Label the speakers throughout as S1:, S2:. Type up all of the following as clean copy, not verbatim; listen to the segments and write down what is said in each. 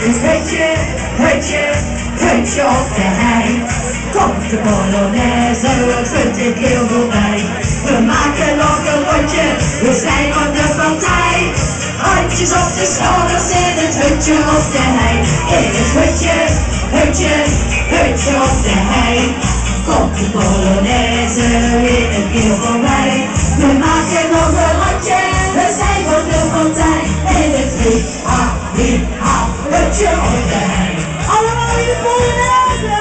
S1: Dus hutje op de hei. Komt de Polonaise, het vunt ik heel voorbij. We maken nog een rondje, we zijn van de partij. Handjes op de schouders in het hutje op de hei. In het hutje op de hei. Komt de Polonaise weer een keer voorbij. We maken nog een rondje, we zijn van de partij. In het hutje op de hei. Allemaal in de Polonaise!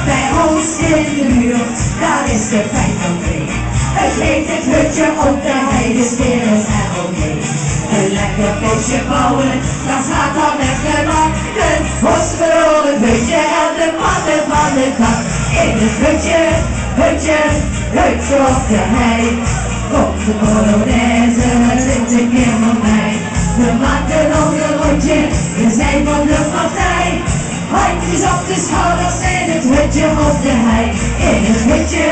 S1: Bij ons in de buurt, daar is de pijn van mee. Het heet het hutje op de hei, de sfeer er omheen. Een lekker feestje bouwen, dat gaat dan echt gemakken. Hossen door het hutje en de mannen van de kant. In het hutje op de hei. Komt de Polonaise, het zit een keer van mij. We maken nog een rondje, we zijn van de partij. Handjes op de schouders in het hutje op de hei. In het hutje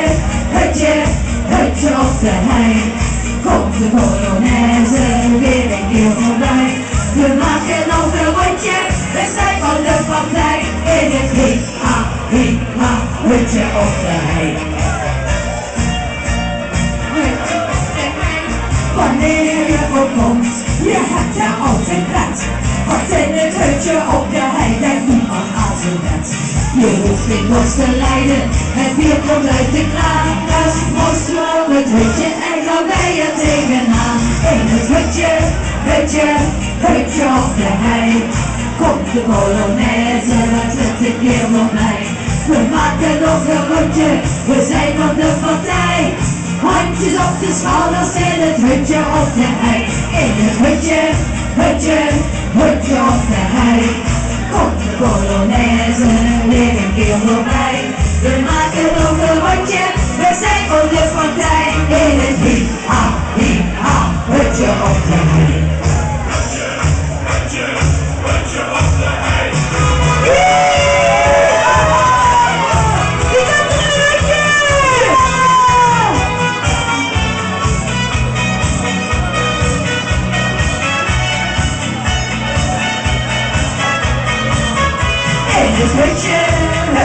S1: op de hei. Komt de Polonaise weer een keer voorbij. We maken nog een rondje, we zijn van de partij. In het hutje op de hei. Wanneer je ook komt, je hebt er altijd pret. Want in het hutje op de hei denkt niemand aan zijn bed. Je hoeft geen dorst te lijden, het bier komt uit de kraan. Dus most je op het hutje en gaan wij er tegenaan. In het hutje op de hei. Komt de Polonaise, dat lukt een keer voor mij. We maken nog een rondje, we zijn van de partij. Handjes op de schouders in het hutje op de hei. In het hutje op de hei. Komt de Polonaise weer een keer voorbij. We maken nog een rondje, we zijn van de partij. In het hutje op de hei. Hutje op de hei.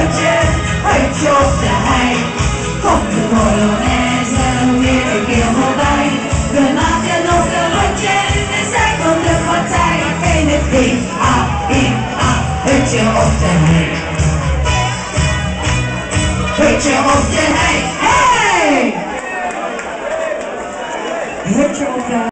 S1: Het hutje op de hei. Komt de Polonaise weer een keer voorbij. We maken nog een rondje, we zijn van de partij. In het hutje op de hei. Hutje op de hei, hey! Hutje op de hei.